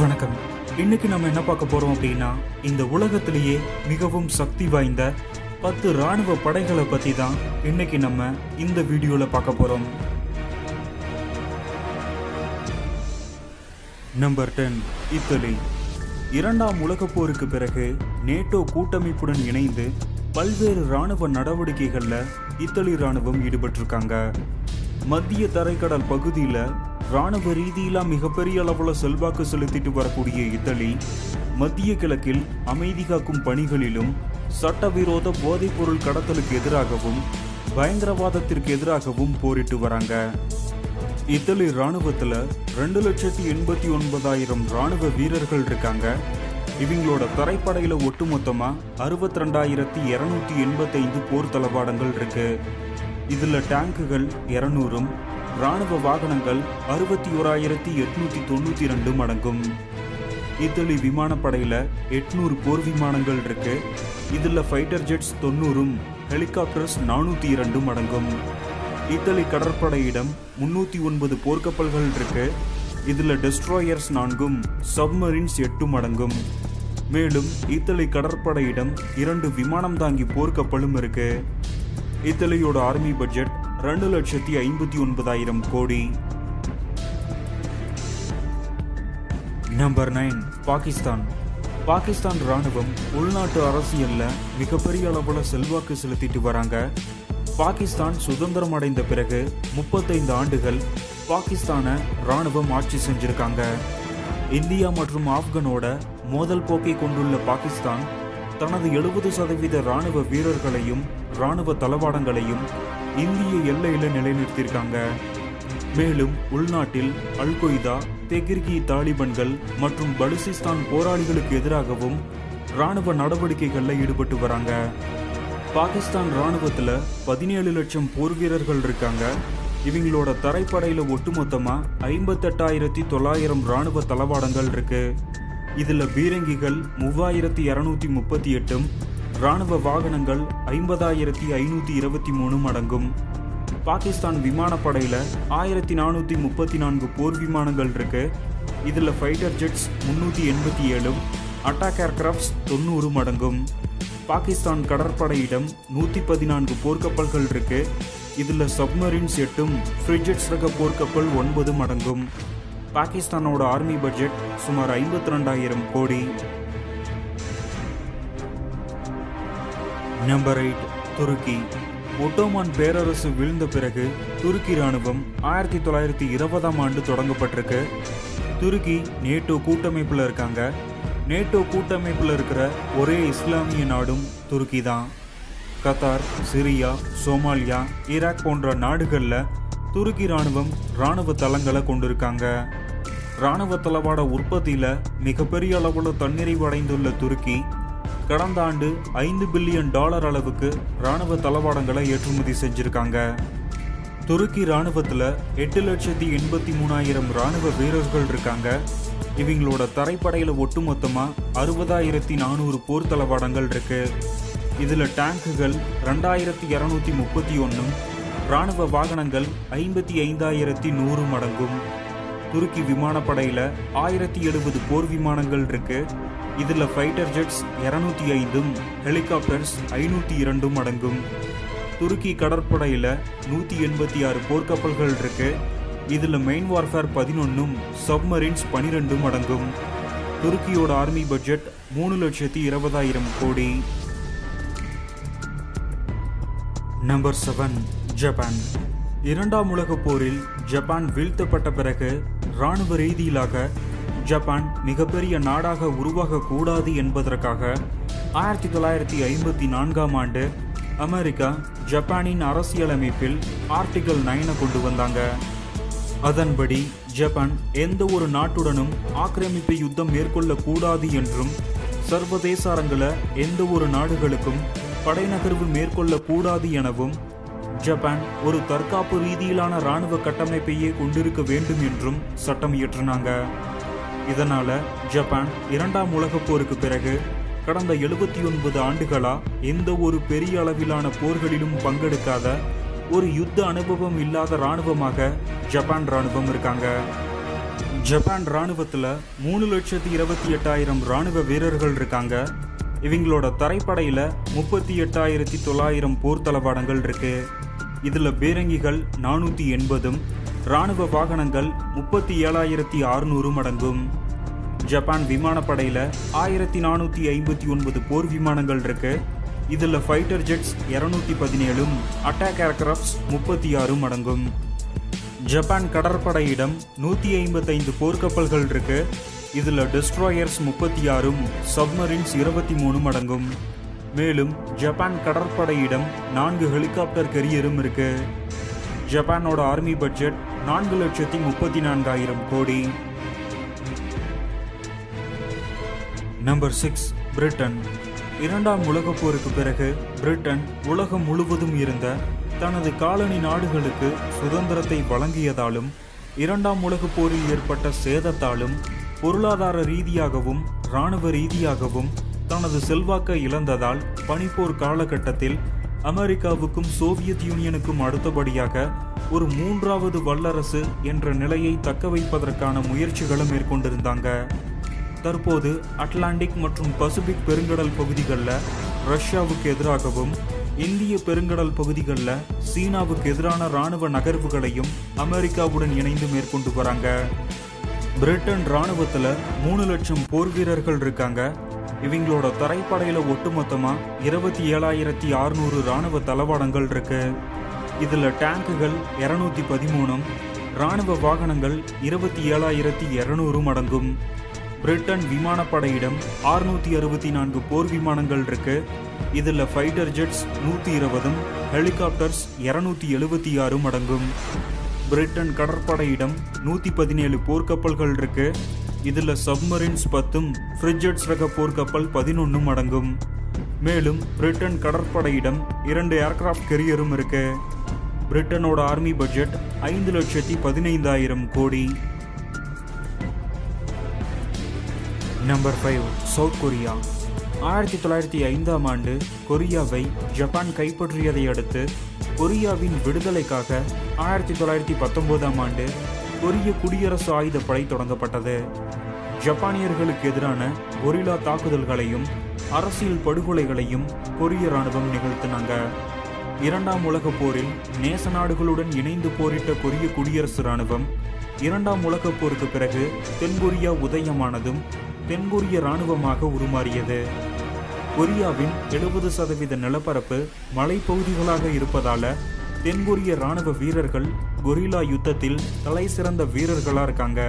வணக்கம். இன்னைக்கு நம்ம என்ன பார்க்க போறோம் அப்படின்னா, இந்த உலகத்திலேயே மிகவும் சக்தி வாய்ந்த 10 ராணுவ படைகளை பத்தி தான் இன்னைக்கு நம்ம இந்த வீடியோல பார்க்க போறோம். Number 10, Italy. இரண்டாம் உலகப் போருக்கு பிறகு நேட்டோ கூட்டமைப்புடன் இணைந்து பல்வேறு ராணுவ நடவடிக்கைகள்ல இத்தாலி ராணுவம் ஈடுபட்டிருக்காங்க. மத்திய தரைக்கடல் பகுதியில ராணுவ ரீதியில மிகப்பெரிய அளவுல செல்வாக்கு செலுத்திட்டு வரக்கூடிய இத்தாலி மத்திய கிழக்கில் அமைதி காக்கும் பணிகளிலும் சட்டவிரோத போதைப் பொருள் கடத்தலுக்கு எதிராகவும் பயங்கரவாதத்திற்கு எதிராகவும் போரிட்டு வராங்க. இத்தாலி ராணுவத்துல 2,89,000 ராணுவ வீரர்கள் இருக்காங்க. இவங்களோட தரைப்படையில ஒட்டுமொத்தமா 62,285 போர் தளவாடங்கள் இருக்கு. இதுல டேங்குகள் 200, ராணுவ வாகனங்கள் 61,892 அடங்கும். இத்தாலி விமானப்படையில 800 போர் விமானங்கள் இருக்கு. இதுல ஃபைட்டர் ஜெட்ஸ் 90, ஹெலிகாப்டர்ஸ் 402 அடங்கும். இத்தாலி கடற்படையிடம் 309 போர்க்கப்பல்கள் இருக்கு. இதுல டெஸ்ட்ராயர்ஸ் 4, சப்மரீன்ஸ் 8 அடங்கும். மேலும் இத்தாலி கடற்படையிடம் 2 விமானம் தாங்கி போர்க்கப்பலும் இருக்கு. இத்தாலியோட ஆர்மி பட்ஜெட் 2,59,000 கோடி. நம்பர் 9, பாகிஸ்தான். பாகிஸ்தான் ராணுவம் உள்நாட்டு அரசியல்ல மிகப்பெரிய அளவுல செல்வாக்கு செலுத்திட்டு வராங்க. பாகிஸ்தான் சுதந்திரம் அடைந்த பிறகு 35 ஆண்டுகள் பாகிஸ்தான ராணுவம் ஆட்சி செஞ்சிருக்காங்க. இந்தியா மற்றும் ஆப்கானோட மோதல் போக்கை கொண்டுள்ள பாகிஸ்தான் தனது 70% ராணுவ வீரர்களையும் ராணுவ தளவாடங்களையும் இந்திய எல்லையில நிலைநிறுத்தியிருக்காங்க. மேலும் உள்நாட்டில் அல்-கொய்தா, தெஹ்ரிக் தாலிபான்கள் மற்றும் பலுசிஸ்தான் போராளிகளுக்கு எதிராகவும் ராணுவ நடவடிக்கைகள்ல ஈடுபட்டு வராங்க. பாகிஸ்தான் ராணுவத்துல 17 லட்சம் போர் வீரர்கள் இருக்காங்க. இவங்களோட தரைப்படையில ஒட்டுமொத்தமா 58,900 ராணுவ தளவாடங்கள் இருக்கு. இதுல பீரங்கிகள் 3,238, ராணுவ வாகனங்கள் 50,523 அடங்கும். பாகிஸ்தான் விமானப்படையில 1,434 போர் விமானங்கள் இருக்கு. இதுல ஃபைட்டர் ஜெட்ஸ் 387, அட்டாக் ஏர்கிராஃப்ட்ஸ் 90 அடங்கும். பாகிஸ்தான் கடற்படையிடம் 114 போர்க்கப்பல்கள் இருக்கு. இதுல சப்மரீன்ஸ் 8, ஃப்ரிஜெட்ஸ் ரக போர்க்கப்பல் 9 அடங்கும். பாகிஸ்தானோட ஆர்மி பட்ஜெட் சுமார் 52,000 கோடி. நம்பர் 8, துருக்கி. ஒட்டோமான் பேரரசு வீழ்ந்த பிறகு துருக்கி ராணுவம் 1920ஆம் ஆண்டு தொடங்கப்பட்டிருக்கு. துருக்கி நேட்டோ கூட்டமைப்புல இருக்காங்க. நேட்டோ கூட்டமைப்புல இருக்கிற ஒரே இஸ்லாமிய நாடும் துருக்கி தான். கத்தார், சிரியா, சோமாலியா, ஈராக் போன்ற நாடுகள்ல துருக்கி ராணுவம் ராணுவ தளங்களை கொண்டிருக்காங்க. ராணுவ தளவாட உற்பத்தியில மிகப்பெரிய அளவுல தன்னிறைவு அடைந்துள்ள துருக்கி கடந்த ஆண்டு $5 பில்லியன் அளவுக்கு ராணுவ தளவாடங்களை ஏற்றுமதி செஞ்சிருக்காங்க. துருக்கி ராணுவத்துல 8,83,000 ராணுவ வீரர்கள் இருக்காங்க. இவங்களோட தரைப்படையில ஒட்டுமொத்தமா 60,400 போர் தளவாடங்கள் இருக்கு. இதுல டேங்குகள் 2,231, ராணுவ வாகனங்கள் 55,100 அடங்கும். துருக்கி விமானப்படையில 1,070 போர் விமானங்கள் இருக்கு. இதுல ஃபைட்டர் ஜெட்ஸ் 205, ஹெலிகாப்டர்ஸ் 502 அடங்கும். துருக்கி கடற்படையில 186 போர்க்கப்பல்கள் இருக்கு. இதுல மெயின் வார்ஃபேர் 11, சப்மரீன்ஸ் 12 அடங்கும். துருக்கியோட ஆர்மி பட்ஜெட் 3,20,000 கோடி. Number 7, Japan. இரண்டாம் உலகப் போரில் ஜப்பான் வீழ்த்தப்பட்ட பிறகு ராணுவ ரீதியிலாக ஜப்பான் மிகப்பெரிய நாடாக உருவாகக்கூடாது என்பதற்காக 1954ஆம் ஆண்டு அமெரிக்கா ஜப்பானின் அரசியலமைப்பில் ஆர்டிகல் 9 கொண்டு வந்தாங்க. அதன்படி ஜப்பான் எந்த ஒரு நாட்டுடனும் ஆக்கிரமிப்பு யுத்தம் மேற்கொள்ளக்கூடாது என்றும் சர்வதேச அரங்குல எந்த ஒரு நாடுகளுக்கும் படைநகர்வு மேற்கொள்ளக்கூடாது எனவும் ஜப்பான் ஒரு தற்காப்பு ரீதியிலான ராணுவ கட்டமைப்பையே கொண்டிருக்க வேண்டும் என்றும் சட்டம் இயற்றினாங்க. இதனால ஜப்பான் இரண்டாம் உலகப் போருக்கு பிறகு கடந்த 79 ஆண்டுகளா எந்த ஒரு பெரிய அளவிலான போர்களிலும் பங்கெடுக்காத ஒரு யுத்த அனுபவம் இல்லாத ராணுவமாக ஜப்பான் ராணுவம் இருக்காங்க. ஜப்பான் ராணுவத்தில் 3,28,000 ராணுவ வீரர்கள் இருக்காங்க. இவங்களோட தரைப்படையில் 38,900 போர் தளவாடங்கள் இருக்கு. இதில் பீரங்கிகள் 480, ராணுவ வாகனங்கள் 37,600 அடங்கும். ஜப்பான் விமானப்படையில் 1,459 போர் விமானங்கள் இருக்கு. இதில் ஃபைட்டர் ஜெட்ஸ் 217, அட்டாக் ஏர்கிராஃப்ட்ஸ் 36 அடங்கும். ஜப்பான் கடற்படையிடம் 155 போர்க்கப்பல்கள் இருக்கு. இதில் டெஸ்ட்ராயர்ஸ் 36, சப்மரின்ஸ் 23 அடங்கும். மேலும் ஜப்பான் கடற்படையிடம் 4 ஹெலிகாப்டர் கெரியரும் இருக்கு. ஜப்பானோட ஆர்மி பட்ஜெட் 4,34,000 கோடி. Number 6, Britain. இரண்டாம் உலகப் போருக்கு பிறகு பிரிட்டன் உலகம் முழுவதும் இருந்த தனது காலனி நாடுகளுக்கு சுதந்திரத்தை வழங்கியதாலும் இரண்டாம் உலகப் போரில் ஏற்பட்ட சேதத்தாலும் பொருளாதார ரீதியாகவும் இராணுவ ரீதியாகவும் தனது செல்வாக்கை இழந்ததால் பனிப்போர் காலகட்டத்தில் அமெரிக்காவுக்கும் சோவியத் யூனியனுக்கும் அடுத்தபடியாக ஒரு மூன்றாவது வல்லரசு என்ற நிலையை தக்க வைப்பதற்கான முயற்சிகளை மேற்கொண்டிருந்தாங்க. தற்போது அட்லாண்டிக் மற்றும் பசிபிக் பெருங்கடல் பகுதிகளில் ரஷ்யாவுக்கு எதிராகவும் இந்திய பெருங்கடல் பகுதிகளில் சீனாவுக்கு எதிரான இராணுவ நகர்வுகளையும் அமெரிக்காவுடன் இணைந்து மேற்கொண்டு வராங்க. பிரிட்டன் இராணுவத்தில் 3 லட்சம் போர் வீரர்கள் இருக்காங்க. இவங்களோட தரைப்படையில் ஒட்டுமொத்தமாக 27,600 இராணுவ தளவாடங்கள் இருக்கு. இதில் டேங்குகள் 213, இராணுவ வாகனங்கள் 27,200 அடங்கும். பிரிட்டன் விமானப்படையிடம் 664 போர் விமானங்கள் இருக்கு. இதில் ஃபைட்டர் ஜெட்ஸ் 120, ஹெலிகாப்டர்ஸ் 276 அடங்கும். பிரிட்டன் கடற்படையிடம் 117 போர்க்கப்பல்கள் இருக்கு. இதில் சப்மரின்ஸ் 10, ஃப்ரிட்ஜெட்ஸ் ரக போர்க்கப்பல் 11 அடங்கும். மேலும் பிரிட்டன் கடற்படையிடம் 2 ஏர்கிராஃப்ட் கெரியரும் இருக்கு. பிரிட்டனோட ஆர்மி பட்ஜெட் 5,15,000 கோடி. Number 5, south Korea. 1905ஆம் ஆண்டு கொரியாவை ஜப்பான் கைப்பற்றியதை அடுத்து கொரியாவின் விடுதலைக்காக 1919ஆம் ஆண்டு கொரிய குடியரசு ஆயுதப்படை தொடங்கப்பட்டது. ஜப்பானியர்களுக்கு எதிரான கொரில்லா தாக்குதல்களையும் அரசியல் படுகொலைகளையும் கொரிய இராணுவம் நிகழ்த்தினாங்க. இரண்டாம் உலகப் போரில் நேச நாடுகளுடன் இணைந்து போரிட்ட கொரிய குடியரசு இராணுவம் இரண்டாம் உலகப் போருக்கு பிறகு தென்கொரியா உதயமானதும் தென்கொரிய இராணுவமாக உருமாறியது. கொரியாவின் 70% நிலப்பரப்பு மலைப்பகுதிகளாக இருப்பதால தென்கொரிய இராணுவ வீரர்கள் கொரில்லா யுத்தத்தில் தலை சிறந்த வீரர்களா இருக்காங்க.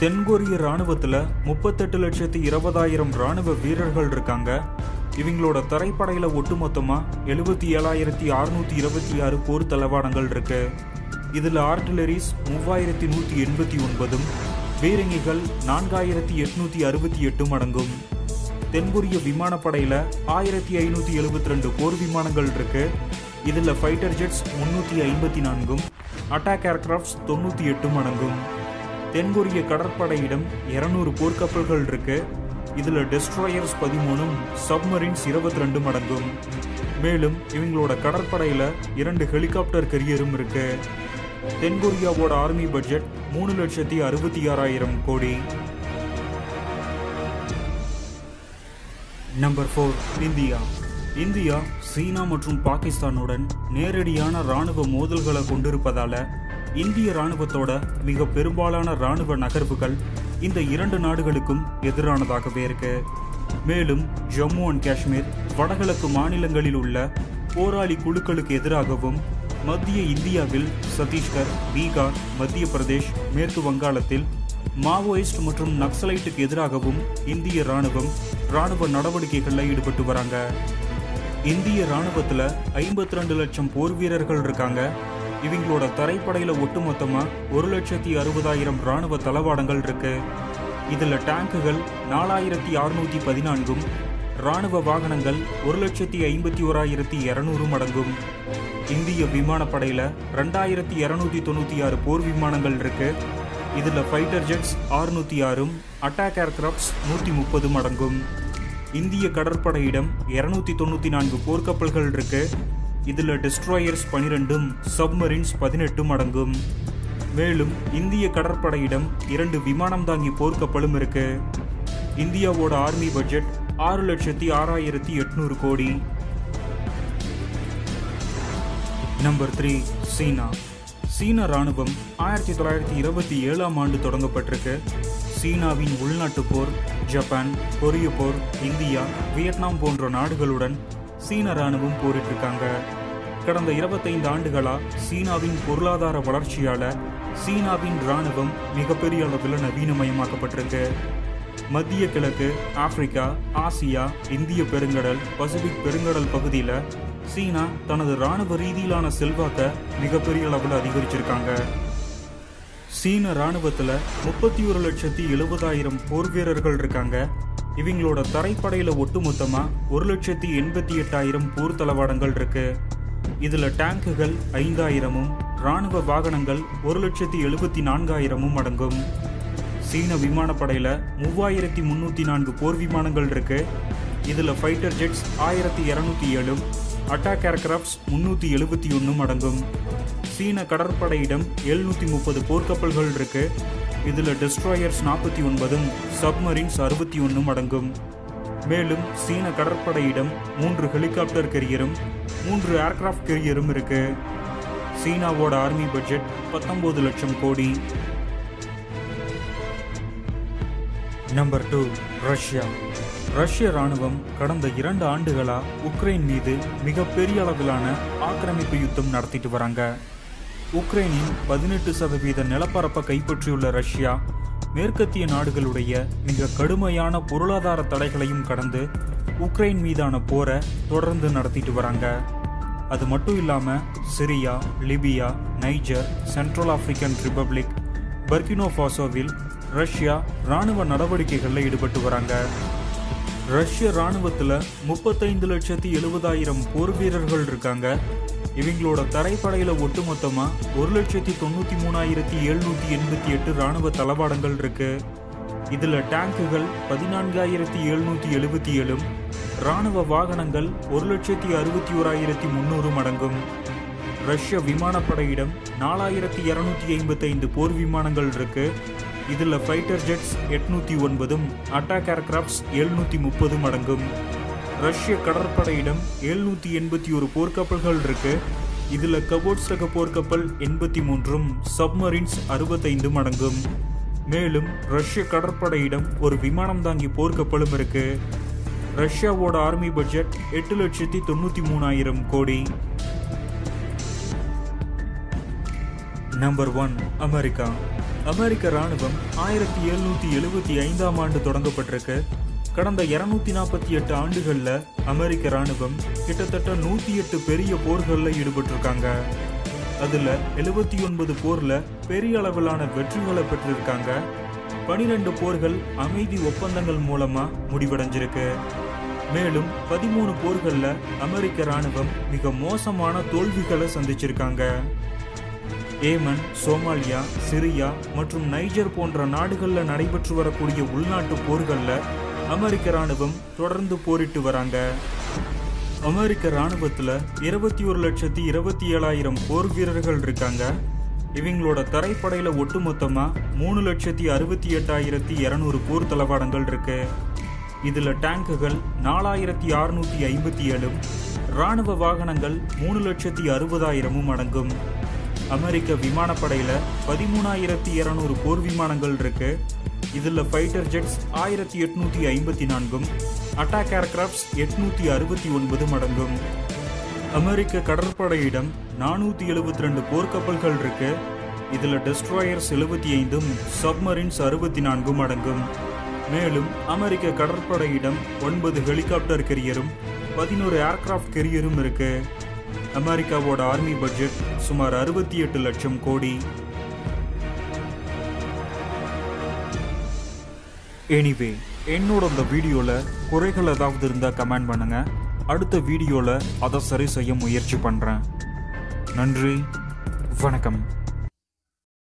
தென்கொரிய இராணுவத்தில் 38,20,000 இராணுவ வீரர்கள் இருக்காங்க. இவங்களோட தரைப்படையில் ஒட்டுமொத்தமாக 77,626 போர் தளவாடங்கள் இருக்கு. இதில் ஆர்டிலரிஸ் 3,189, பீரங்கிகள் 4,868 அடங்கும். தென்கொரிய விமானப்படையில் 1,572 போர் விமானங்கள் இருக்கு. இதில் ஃபைட்டர் ஜெட்ஸ் 354, அட்டாக் ஏர்கிராஃப்ட்ஸ் 98 அடங்கும். தென்கொரிய கடற்படையிடம் 200 போர்க்கப்பல்கள் இருக்கு. இதில் டெஸ்ட்ராயர்ஸ் 13, சப்மரின்ஸ் 22 அடங்கும். மேலும் இவங்களோட கடற்படையில் 2 ஹெலிகாப்டர் கெரியரும் இருக்கு. தென்கொரியாவோட ஆர்மி பட்ஜெட் 3,66,000 கோடி. Number 4, India. இந்தியா சீனா மற்றும் பாகிஸ்தானுடன் நேரடியான இராணுவ மோதல்களை கொண்டிருப்பதால இந்திய இராணுவத்தோட மிக பெரும்பாலான இராணுவ நகர்வுகள் இந்த 2 நாடுகளுக்கும் எதிரானதாகவே இருக்கு. மேலும் ஜம்மு அண்ட் காஷ்மீர், வடகிழக்கு மாநிலங்களில் உள்ள போராளி குழுக்களுக்கு எதிராகவும் மத்திய இந்தியாவில் சத்தீஸ்கர், பீகார், மத்திய பிரதேஷ், மேற்கு வங்காளத்தில் மாவோயிஸ்ட் மற்றும் நக்சலைட்டுக்கு எதிராகவும் இந்திய இராணுவ நடவடிக்கைகளில் ஈடுபட்டு வராங்க. இந்திய இராணுவத்தில் 52 லட்சம் போர் வீரர்கள் இருக்காங்க. இவங்களோட தரைப்படையில் ஒட்டுமொத்தமாக 1,60,000 இராணுவ தளவாடங்கள் இருக்கு. இதில் டேங்குகள் 4,614, இராணுவ வாகனங்கள் 1,51,200 அடங்கும். இந்திய விமானப்படையில் 2,296 போர் விமானங்கள் இருக்கு. இதில் ஃபைட்டர் ஜெட்ஸ் 606, அட்டாக் ஏர்கிராஃப்ட்ஸ் 130 அடங்கும். இந்திய கடற்படையிடம் 294 போர்க்கப்பல்கள் இருக்கு. இதில் டெஸ்ட்ராயர்ஸ் 12, சப்மரின்ஸ் 18 அடங்கும். மேலும் இந்திய கடற்படையிடம் 2 விமானம் தாங்கி போர்க்கப்பலும் இருக்கு. இந்தியாவோட ஆர்மி பட்ஜெட் 6,06,800 கோடி. நம்பர் 3 சீனா. சீன ராணுவம் 1927ஆம் ஆண்டு தொடங்கப்பட்டிருக்கு. சீனாவின் உள்நாட்டு போர், ஜப்பான், கொரிய போர், இந்தியா, வியட்நாம் போன்ற நாடுகளுடன் சீன ராணுவம் போரிட்டிருக்காங்க. கடந்த 25 ஆண்டுகளா சீனாவின் பொருளாதார வளர்ச்சியால சீனாவின் ராணுவம் மிகப்பெரிய அளவில் நவீனமயமாக்கப்பட்டிருக்கு. மத்திய கிழக்கு, ஆப்பிரிக்கா, ஆசியா, இந்திய பெருங்கடல், பசிபிக் பெருங்கடல் பகுதியில் சீனா தனது ராணுவ ரீதியிலான செல்வாக்கை மிகப்பெரிய அளவில் அதிகரிச்சிருக்காங்க. சீன ராணுவத்தில் 31,70,000 போர் வீரர்கள் இருக்காங்க. இவங்களோட தரைப்படையில் ஒட்டுமொத்தமாக 1,88,000 போர் தளவாடங்கள் இருக்கு. இதில் டேங்குகள் 5,000ம் ராணுவ வாகனங்கள் 1,74,000ம் அடங்கும். சீன விமானப்படையில் 3,304 போர் விமானங்கள் இருக்கு. இதில் ஃபைட்டர் ஜெட்ஸ் 1,207, அட்டாக் ஏர்கிராஃப்ட்ஸ் 371 அடங்கும். சீன கடற்படையிடம் 730 போர்க்கப்பல்கள் இருக்கு. இதில் டெஸ்ட்ராயர்ஸ் 49ம் சப்மரீன்ஸ் 61 அடங்கும். மேலும் சீன கடற்படையிடம் 3 ஹெலிகாப்டர் கெரியரும் 3 ஏர்கிராஃப்ட் கெரியரும் இருக்கு. சீனாவோட ஆர்மி பட்ஜெட் 19 லட்சம் கோடி. Number 2 Russia. ரஷ்ய ராணுவம் கடந்த 2 ஆண்டுகளா உக்ரைன் மீது மிகப்பெரிய அளவிலான ஆக்கிரமிப்பு யுத்தம் நடத்திட்டு வராங்க. உக்ரைனின் 18% நிலப்பரப்பை கைப்பற்றியுள்ள ரஷ்யா மேற்கத்திய நாடுகளுடைய மிக கடுமையான பொருளாதார தடைகளையும் கடந்து உக்ரைன் மீதான போரை தொடர்ந்து நடத்திட்டு வராங்க. அது மட்டும் இல்லாமல் Syria, Libya, Niger, central African republic, பர்கினோ ஃபாசோவில் ரஷ்யா ராணுவ நடவடிக்கைகளில் ஈடுபட்டு வராங்க. ரஷ்ய ராணுவத்தில் 35,70,000 போர் வீரர்கள் இருக்காங்க. இவங்களோட தரைப்படையில் ஒட்டுமொத்தமாக 1,93,788 ராணுவ தளவாடங்கள் இருக்கு. இதில் டேங்குகள் 14,777, ராணுவ வாகனங்கள் 1,61,300 அடங்கும். ரஷ்ய விமானப்படையிடம் 4,255 போர் விமானங்கள் இருக்கு. இதில் ஃபைட்டர் ஜெட்ஸ் 809ம் அட்டாக் ஏர்கிராஃப்ட்ஸ் 730 அடங்கும். ரஷ்ய கடற்படையிடம் 781 போர்க்கப்பல்கள் இருக்கு. இதில் கபோட்ஸ் ரக போர்க்கப்பல் 83ம் சப்மரீன்ஸ் 65 அடங்கும். மேலும் ரஷ்ய கடற்படையிடம் ஒரு விமானம் தாங்கி போர்க்கப்பலும் இருக்கு. ரஷ்யாவோட ஆர்மி பட்ஜெட் 8,93,000 கோடி. Number 1 America. அமெரிக்க ராணுவம் 1775ஆம் ஆண்டு தொடங்கப்பட்டிருக்கு. கடந்த 248 ஆண்டுகளில் அமெரிக்க ராணுவம் கிட்டத்தட்ட 108 பெரிய போர்களில் ஈடுபட்டிருக்காங்க. அதில் 79 போரில் பெரிய அளவிலான வெற்றிகளை பெற்றிருக்காங்க. 12 போர்கள் அமைதி ஒப்பந்தங்கள் மூலமாக முடிவடைஞ்சிருக்கு. மேலும் 13 போர்களில் அமெரிக்க ராணுவம் மிக மோசமான தோல்விகளை சந்திச்சிருக்காங்க. ஏமன், சோமாலியா, சிரியா மற்றும் நைஜர் போன்ற நாடுகளில் நடைபெற்று வரக்கூடிய உள்நாட்டு போர்களில் அமெரிக்க ராணுவம் தொடர்ந்து போரிட்டு வராங்க. அமெரிக்க ராணுவத்தில் 21,27,000 போர் வீரர்கள் இருக்காங்க. இவங்களோட தரைப்படையில் ஒட்டுமொத்தமாக 3,68,200 போர் தளவாடங்கள் இருக்கு. இதில் டேங்குகள் 4,657, ராணுவ வாகனங்கள் 3,60,000 அடங்கும். அமெரிக்க விமானப்படையில் 13,200 போர் விமானங்கள் இருக்கு. இதில் ஃபைட்டர் ஜெட்ஸ் 1,854ம் அட்டாக் ஏர்கிராஃப்ட்ஸ் 869 அடங்கும். அமெரிக்க கடற்படையிடம் 472 போர்க்கப்பல்கள் இருக்கு. இதில் டெஸ்ட்ராயர்ஸ் 75ம் சப்மரீன்ஸ் 64 அடங்கும். மேலும் அமெரிக்க கடற்படையிடம் 9 ஹெலிகாப்டர் கெரியரும் 11 ஏர்கிராஃப்ட் கெரியரும் இருக்கு. அமெரிக்காவோட ஆர்மி பட்ஜெட் சுமார் 68 லட்சம் கோடி. எனிவே, என்னோட இந்த வீடியோவில் குறைகள் ஏதாவது இருந்தால் கமெண்ட் பண்ணுங்க. அடுத்த வீடியோவில் அதை சரி செய்ய முயற்சி பண்ணுறேன். நன்றி, வணக்கம்.